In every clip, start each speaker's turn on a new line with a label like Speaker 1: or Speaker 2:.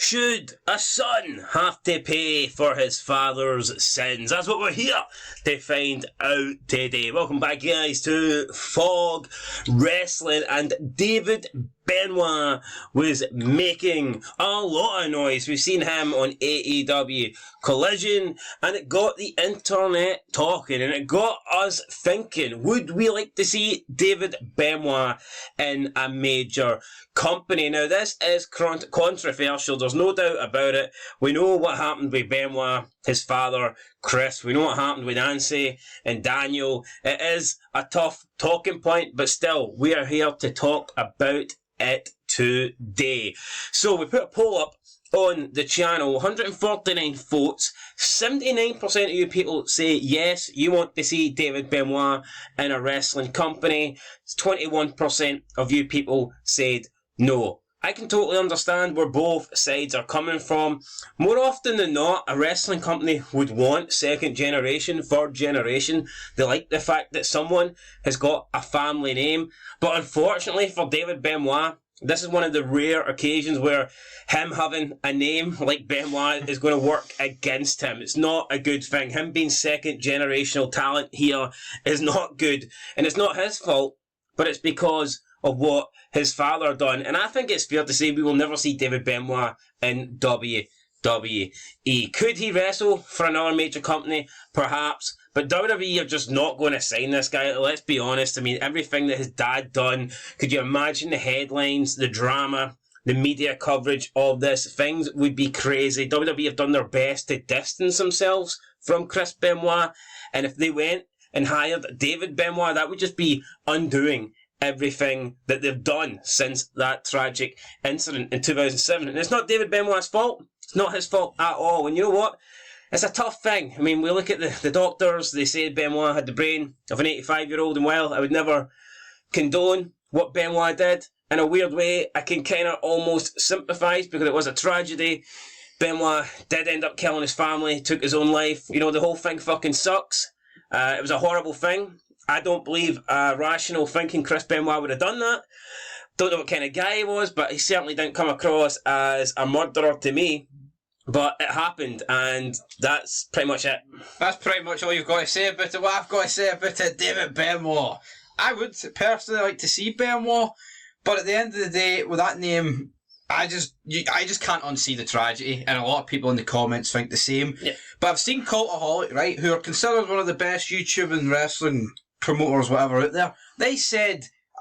Speaker 1: Should a son have to pay for his father's sins? That's what we're here to find out today. Welcome back, guys, to Fog Wrestling. And David Benoit was making a lot of noise. We've seen him on AEW Collision, and it got the internet talking, and it got us thinking, would we like to see David Benoit in a major company? Now, this is controversial, there's no doubt about it. We know what happened with Benoit, his father, Chris. We know what happened with Nancy and Daniel. It is a tough talking point, but still, we are here to talk about it today. So we put a poll up on the channel, 149 votes. 79% of you people say yes, you want to see David Benoit in a wrestling company. 21% of you people said no. I can totally understand where both sides are coming from. More often than not, a wrestling company would want second generation, third generation. They like the fact that someone has got a family name. But unfortunately for David Benoit, this is one of the rare occasions where him having a name like Benoit is going to work against him. It's not a good thing. Him being second generational talent here is not good. And it's not his fault, but it's because of what his father done. And I think it's fair to say we will never see David Benoit in WWE. Could he wrestle for another major company? Perhaps. But WWE are just not going to sign this guy. Let's be honest. I mean, everything that his dad done, could you imagine the headlines, the drama, the media coverage of this? Things would be crazy. WWE have done their best to distance themselves from Chris Benoit. And if they went and hired David Benoit, that would just be undoing everything that they've done since that tragic incident in 2007. And it's not David Benoit's fault. It's not his fault at all. And you know what? It's a tough thing. I mean, we look at the doctors, they say Benoit had the brain of an 85-year-old, and while I would never condone what Benoit did, in a weird way, I can kind of almost sympathise because it was a tragedy. Benoit did end up killing his family, took his own life. You know, the whole thing fucking sucks. It was a horrible thing. I don't believe rational thinking Chris Benoit would have done that. Don't know what kind of guy he was, but he certainly didn't come across as a murderer to me. But it happened, and that's pretty much it.
Speaker 2: That's pretty much all you've got to say about it. What I've got to say about it, David Benoit. I would personally like to see Benoit, but at the end of the day, with that name, I just can't unsee the tragedy, and a lot of people in the comments think the same.
Speaker 1: Yeah.
Speaker 2: But I've seen Cultaholic, right, who are considered one of the best YouTube and wrestling promoters, whatever, out there. They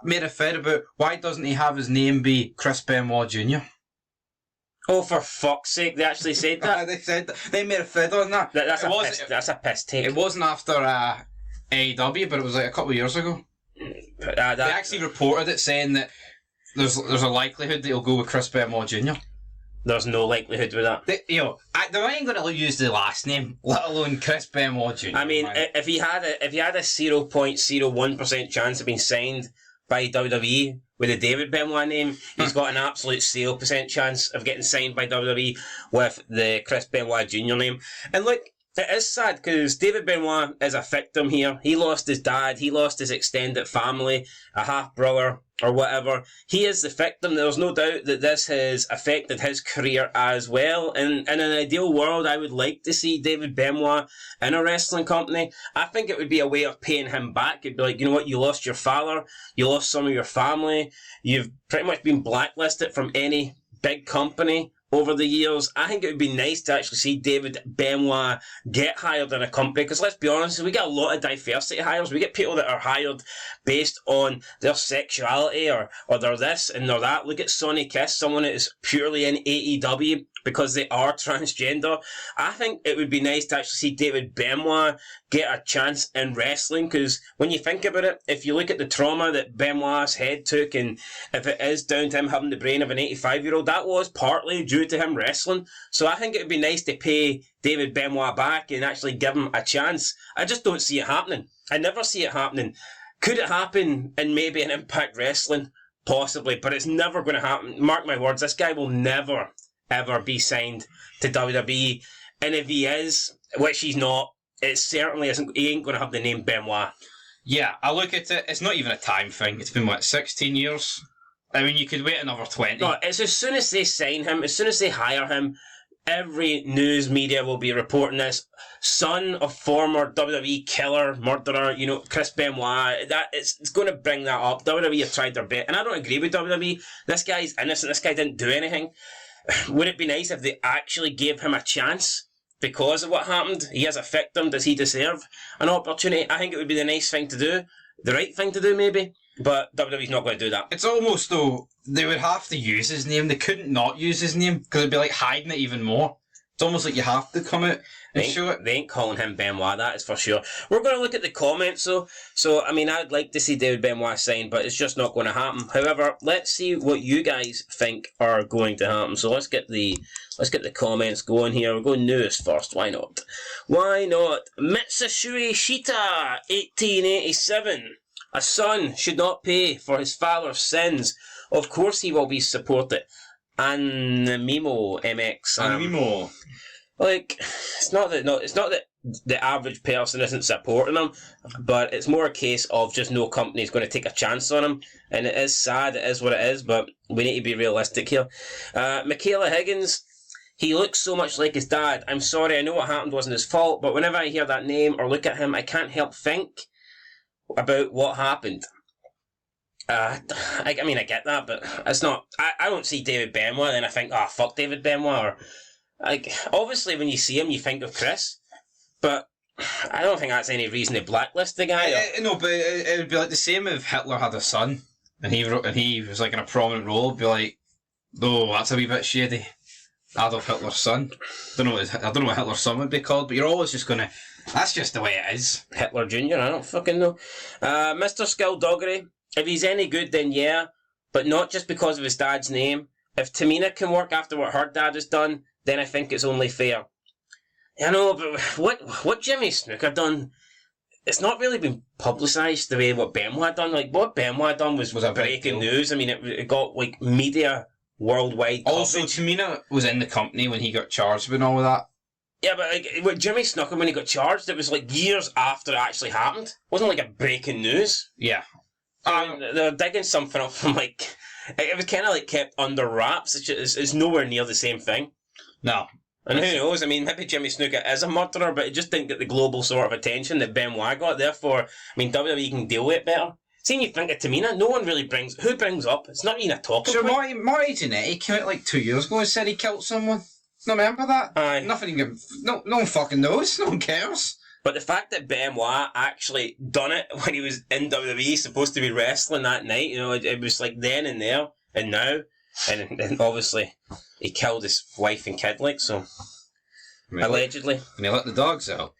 Speaker 2: made a fed about why doesn't he have his name be Chris Benoit Jr.
Speaker 1: Oh, for fuck's sake, they actually said that?
Speaker 2: They said that. They made a fed on that.
Speaker 1: That's a piss take.
Speaker 2: It wasn't after AEW, but it was like a couple of years ago. They actually reported it, saying that there's a likelihood that he'll go with Chris Benoit Jr.
Speaker 1: There's no likelihood with that.
Speaker 2: They're not even going to use the last name, let alone Chris Benoit Jr.
Speaker 1: I mean, if he had a 0.01% chance of being signed by WWE with a David Benoit name, he's got an absolute 0% chance of getting signed by WWE with the Chris Benoit Jr. name. And look, it is sad because David Benoit is a victim here. He lost his dad, he lost his extended family, a half-brother or whatever. He is the victim. There's no doubt that this has affected his career as well. And in an ideal world, I would like to see David Benoit in a wrestling company. I think it would be a way of paying him back. It'd be like, you know what, you lost your father, you lost some of your family, you've pretty much been blacklisted from any big company over the years. I think it would be nice to actually see David Benoit get hired in a company, because let's be honest, we get a lot of diversity hires. We get people that are hired based on their sexuality or they're this and they're that. Look at Sonny Kiss, someone that is purely in AEW because they are transgender. I think it would be nice to actually see David Benoit get a chance in wrestling, because when you think about it, if you look at the trauma that Benoit's head took, and if it is down to him having the brain of an 85-year-old, that was partly due to him wrestling. So I think it would be nice to pay David Benoit back and actually give him a chance. I just don't see it happening. I never see it happening. Could it happen in maybe an Impact Wrestling? Possibly, but it's never going to happen. Mark my words, this guy will never ever be signed to WWE, and if he is, which he's not, it certainly isn't. He ain't going to have the name Benoit.
Speaker 2: Yeah, I look at it, it's not even a time thing. It's been, 16 years? I mean, you could wait another 20.
Speaker 1: No, it's as soon as they sign him, as soon as they hire him, every news media will be reporting this. Son of former WWE killer, murderer, Chris Benoit. It's going to bring that up. WWE have tried their best. And I don't agree with WWE. This guy's innocent. This guy didn't do anything. Would it be nice if they actually gave him a chance because of what happened? He is a victim. Does he deserve an opportunity? I think it would be the nice thing to do. The right thing to do, maybe. But WWE's not going to do that.
Speaker 2: It's almost though they would have to use his name. They couldn't not use his name because it'd be like hiding it even more. It's almost like you have to come out and show it.
Speaker 1: They ain't calling him Benoit, that is for sure. We're going to look at the comments though. So, I mean, I'd like to see David Benoit sign, but it's just not going to happen. However, let's see what you guys think are going to happen. So let's get the comments going here. We'll go news first. Why not? Why not? Mitsushui Shita, 1887. A son should not pay for his father's sins. Of course he will be supported. And Mimo MX.
Speaker 2: Mimo.
Speaker 1: Like, it's not that the average person isn't supporting him, but it's more a case of just no company is going to take a chance on him. And it is sad, it is what it is, but we need to be realistic here. Michaela Higgins, he looks so much like his dad. I'm sorry, I know what happened wasn't his fault, but whenever I hear that name or look at him, I can't help think about what happened. I get that, but it's not. I don't see David Benoit and I think, fuck David Benoit. Or, obviously, when you see him, you think of Chris, but I don't think that's any reason to blacklist the guy.
Speaker 2: No, but it would be like the same if Hitler had a son and he was like in a prominent role. It'd be like, oh, that's a wee bit shady. Adolf Hitler's son. I don't know what Hitler's son would be called, but you're always just gonna. That's just the way it is.
Speaker 1: Hitler Jr., I don't fucking know. Mr. Skulldoggery, if he's any good, then yeah, but not just because of his dad's name. If Tamina can work after what her dad has done, then I think it's only fair. I know, but what Jimmy Snuka done, it's not really been publicised the way what Benoit done. Like, what Benoit done was breaking news. I mean, it got, like, media worldwide coverage.
Speaker 2: Also, Tamina was in the company when he got charged with all of that.
Speaker 1: Yeah, but like with Jimmy Snuka, when he got charged, it was like years after it actually happened. It wasn't like a breaking news.
Speaker 2: Yeah.
Speaker 1: They're digging something up from like... It was kind of like kept under wraps. It's nowhere near the same thing.
Speaker 2: No.
Speaker 1: And who knows? I mean, maybe Jimmy Snuka is a murderer, but it just didn't get the global sort of attention that Benoit got. Therefore, I mean, WWE can deal with it better. Seeing you think of Tamina, no one really brings... Who brings up? It's not even a talking point.
Speaker 2: Marty Jannetty came out like 2 years ago and said he killed someone. No, remember that?
Speaker 1: Aye.
Speaker 2: Nothing. No one fucking knows. No one cares.
Speaker 1: But the fact that Benoit actually done it when he was in WWE, supposed to be wrestling that night, it was like then and there and now, and obviously he killed his wife and kid, like so. Really? Allegedly.
Speaker 2: And he let the dogs out.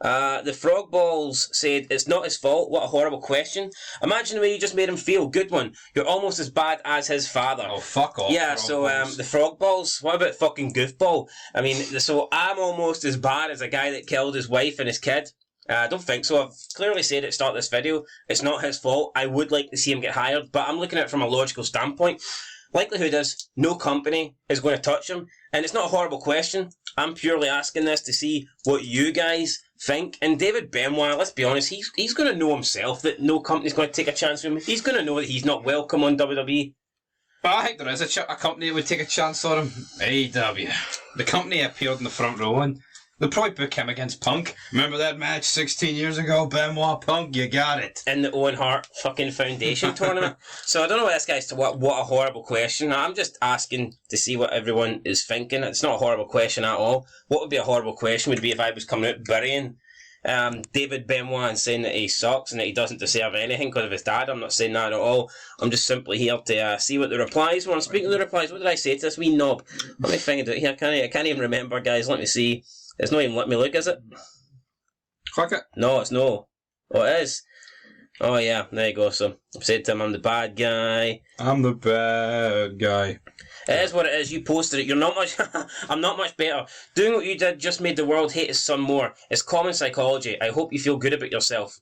Speaker 1: The Frog Balls said, it's not his fault. What a horrible question. Imagine the way you just made him feel. Good one. You're almost as bad as his father.
Speaker 2: Oh, fuck off.
Speaker 1: Yeah, so the Frog Balls. What about fucking Goofball? I mean, so I'm almost as bad as a guy that killed his wife and his kid. I don't think so. I've clearly said at the start of this video, it's not his fault. I would like to see him get hired, but I'm looking at it from a logical standpoint. Likelihood is no company is going to touch him, and it's not a horrible question. I'm purely asking this to see what you guys think. And David Benoit, let's be honest, he's going to know himself that no company's going to take a chance on him. He's going to know that he's not welcome on WWE.
Speaker 2: But I think there is a company that would take a chance on him. AEW. The company appeared in the front row and they'll probably book him against Punk. Remember that match 16 years ago? Benoit Punk, you got it.
Speaker 1: In the Owen Hart fucking Foundation tournament. So I don't know what this guy's... What a horrible question. I'm just asking to see what everyone is thinking. It's not a horrible question at all. What would be a horrible question would be if I was coming out burying David Benoit and saying that he sucks and that he doesn't deserve anything because of his dad. I'm not saying that at all. I'm just simply here to see what the replies were. And speaking of the replies, what did I say to this wee knob? Let me find it here. I can't even remember, guys. Let me see. It's not even let me look, is it?
Speaker 2: Click it.
Speaker 1: No, it's no. Oh, it is. Oh, yeah. There you go. So, I've said to him, I'm the bad guy.
Speaker 2: I'm the bad guy.
Speaker 1: It is what it is. You posted it. You're not much... I'm not much better. Doing what you did just made the world hate his son more. It's common psychology. I hope you feel good about yourself.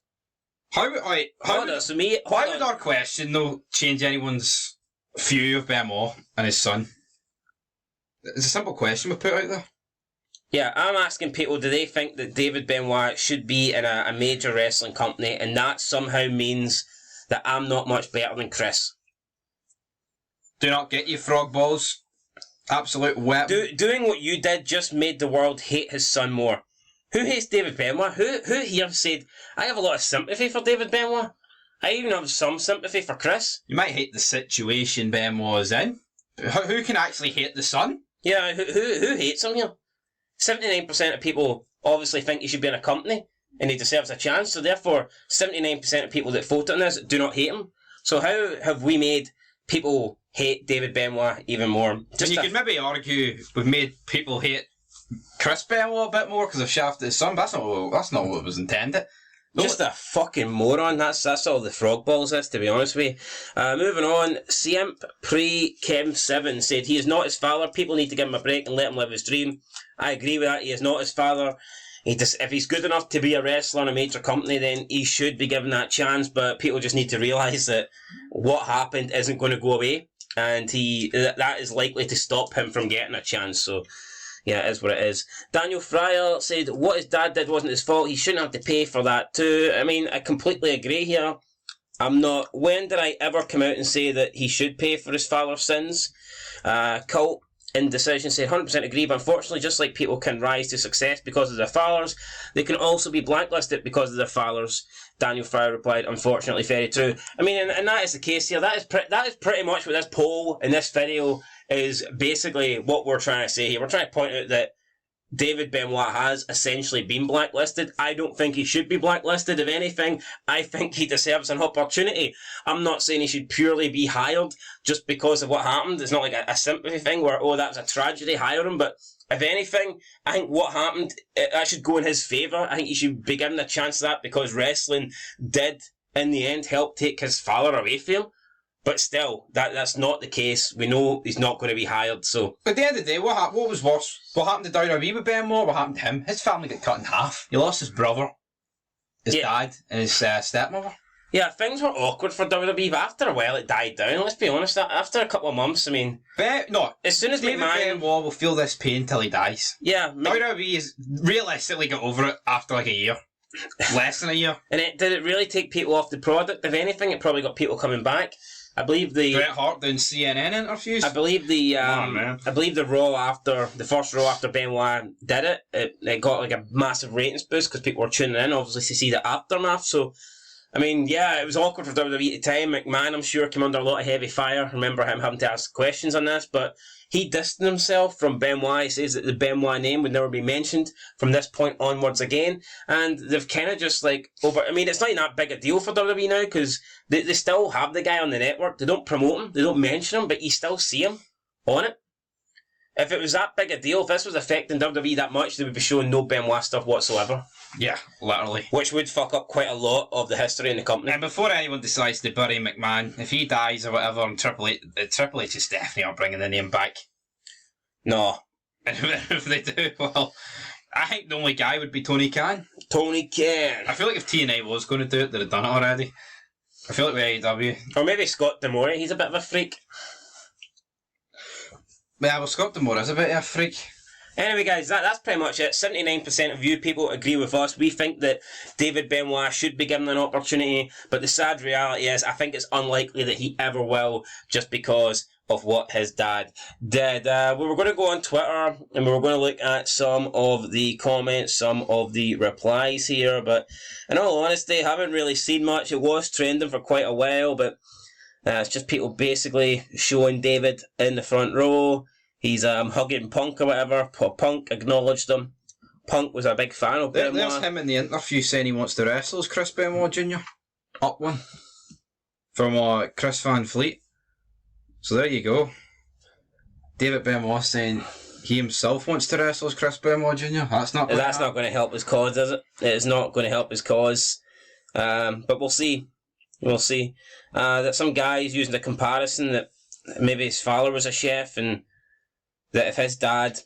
Speaker 2: How would our question, though, change anyone's view of Benoit and his son? It's a simple question we put out there.
Speaker 1: Yeah, I'm asking people, do they think that David Benoit should be in a major wrestling company and that somehow means that I'm not much better than Chris?
Speaker 2: Do not get you frog balls. Absolute wet.
Speaker 1: Doing what you did just made the world hate his son more. Who hates David Benoit? Who here said, I have a lot of sympathy for David Benoit? I even have some sympathy for Chris.
Speaker 2: You might hate the situation Benoit is in. Who can actually hate the son?
Speaker 1: Yeah, who hates him here? 79% of people obviously think he should be in a company and he deserves a chance, so therefore 79% of people that vote on this do not hate him. So how have we made people hate David Benoit even more?
Speaker 2: And you could maybe argue we've made people hate Chris Benoit a bit more because of shafted his son, but that's not what was intended.
Speaker 1: Just a fucking moron. That's all the frog balls is, to be honest with you. Moving on, Siemp Pre Chem 7 said he is not his father. People need to give him a break and let him live his dream. I agree with that. He is not his father. If he's good enough to be a wrestler in a major company, then he should be given that chance. But people just need to realise that what happened isn't going to go away, and that is likely to stop him from getting a chance. So. Yeah, it is what it is. Daniel Fryer said, what his dad did wasn't his fault. He shouldn't have to pay for that too. I mean, I completely agree here. When did I ever come out and say that he should pay for his father's sins? Cult Indecision said, 100% agree, but unfortunately, just like people can rise to success because of their fathers, they can also be blacklisted because of their fathers. Daniel Fryer replied, unfortunately, very true. I mean, and that is the case here. That is pretty much what this poll in this video is basically what we're trying to say here. We're trying to point out that David Benoit has essentially been blacklisted. I don't think he should be blacklisted. If anything, I think he deserves an opportunity. I'm not saying he should purely be hired just because of what happened. It's not like a sympathy thing where, oh, that's a tragedy, hire him. But if anything, I think what happened, that should go in his favour. I think he should be given a chance of that because wrestling did, in the end, help take his father away from him. But still, that's not the case. We know he's not going to be hired, so...
Speaker 2: At the end of the day, what was worse? What happened to WRESTLE with Benoit? What happened to him? His family got cut in half. He lost his brother, his dad, and his stepmother.
Speaker 1: Yeah, things were awkward for WWE, but after a while it died down, let's be honest. After a couple of months, I mean...
Speaker 2: as soon as David Benoit will feel this pain till he dies.
Speaker 1: Yeah.
Speaker 2: WWE is realistically got over it after like a year. Less than a year.
Speaker 1: And did it really take people off the product? If anything, it probably got people coming back. I believe
Speaker 2: Bret Hart doing CNN interviews.
Speaker 1: I believe the Raw after the first Raw after Benoit did it got like a massive ratings boost because people were tuning in, obviously, to see the aftermath. So, I mean, yeah, it was awkward for WWE at the time. McMahon, I'm sure, came under a lot of heavy fire. Remember him having to ask questions on this, but he distanced himself from Benoit. He says that the Benoit name would never be mentioned from this point onwards again. And they've kind of just like I mean, it's not even that big a deal for WWE now because they still have the guy on the network. They don't promote him, they don't mention him, but you still see him on it. If it was that big a deal, if this was affecting WWE that much, they would be showing no Benoit stuff whatsoever.
Speaker 2: Yeah, literally.
Speaker 1: Which would fuck up quite a lot of the history in the company.
Speaker 2: And before anyone decides to bury McMahon, if he dies or whatever, and Triple H is definitely not bringing the name back.
Speaker 1: No.
Speaker 2: If they do, well, I think the only guy would be Tony Khan.
Speaker 1: Tony Khan.
Speaker 2: I feel like if TNA was going to do it, they'd have done it already. I feel like with AEW.
Speaker 1: Or maybe Scott D'Amore, he's a bit of a freak.
Speaker 2: Yeah, well, Scott D'Amore is a bit of a freak.
Speaker 1: Anyway, guys, that's pretty much it. 79% of you people agree with us. We think that David Benoit should be given an opportunity, but the sad reality is I think it's unlikely that he ever will just because of what his dad did. We were going to go on Twitter and we were going to look at some of the comments, some of the replies here, but in all honesty, I haven't really seen much. It was trending for quite a while, but it's just people basically showing David in the front row. He's hugging Punk or whatever. Punk acknowledged him. Punk was a big fan of Benoit.
Speaker 2: There's him in the interview saying he wants to wrestle as Chris Benoit Jr. Up one. From Chris Van Fleet. So there you go. David Benoit saying he himself wants to wrestle as Chris Benoit Jr. That's not going
Speaker 1: to help his cause, is it? It is not going to help his cause. But we'll see. We'll see. That some guys using the comparison that maybe his father was a chef and that if his dad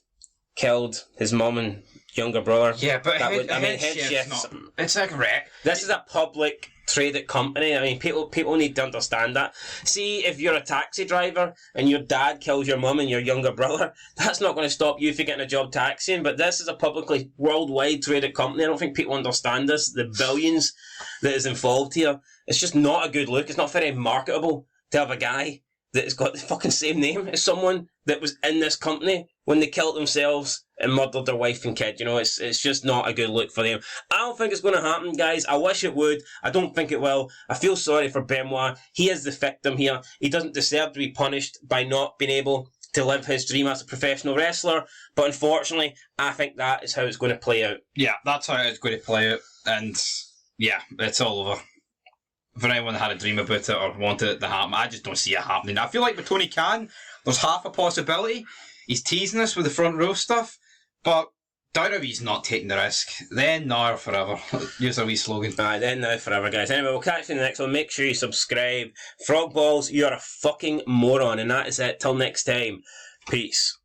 Speaker 1: killed his mum and younger brother...
Speaker 2: Yeah, but
Speaker 1: head chef's
Speaker 2: not... It's like wreck.
Speaker 1: This is a public traded company. I mean, people need to understand that. See, if you're a taxi driver and your dad kills your mum and your younger brother, that's not going to stop you from getting a job taxiing, but this is a publicly worldwide traded company. I don't think people understand this, the billions that is involved here. It's just not a good look. It's not very marketable to have a guy that has got the fucking same name as someone that was in this company when they killed themselves and murdered their wife and kid. You know, it's just not a good look for them. I don't think it's going to happen, guys. I wish it would. I don't think it will. I feel sorry for Benoit. He is the victim here. He doesn't deserve to be punished by not being able to live his dream as a professional wrestler. But unfortunately, I think that is how it's going to play out.
Speaker 2: Yeah, that's how it's going to play out. And yeah, it's all over. For anyone that had a dream about it or wanted it to happen, I just don't see it happening. I feel like with Tony Khan, there's half a possibility. He's teasing us with the front row stuff, but WWE's not taking the risk. Then, now, or forever. Use a wee slogan.
Speaker 1: Aye, then, now, forever, guys. Anyway, we'll catch you in the next one. Make sure you subscribe. Frog Balls, you're a fucking moron, and that is it. Till next time. Peace.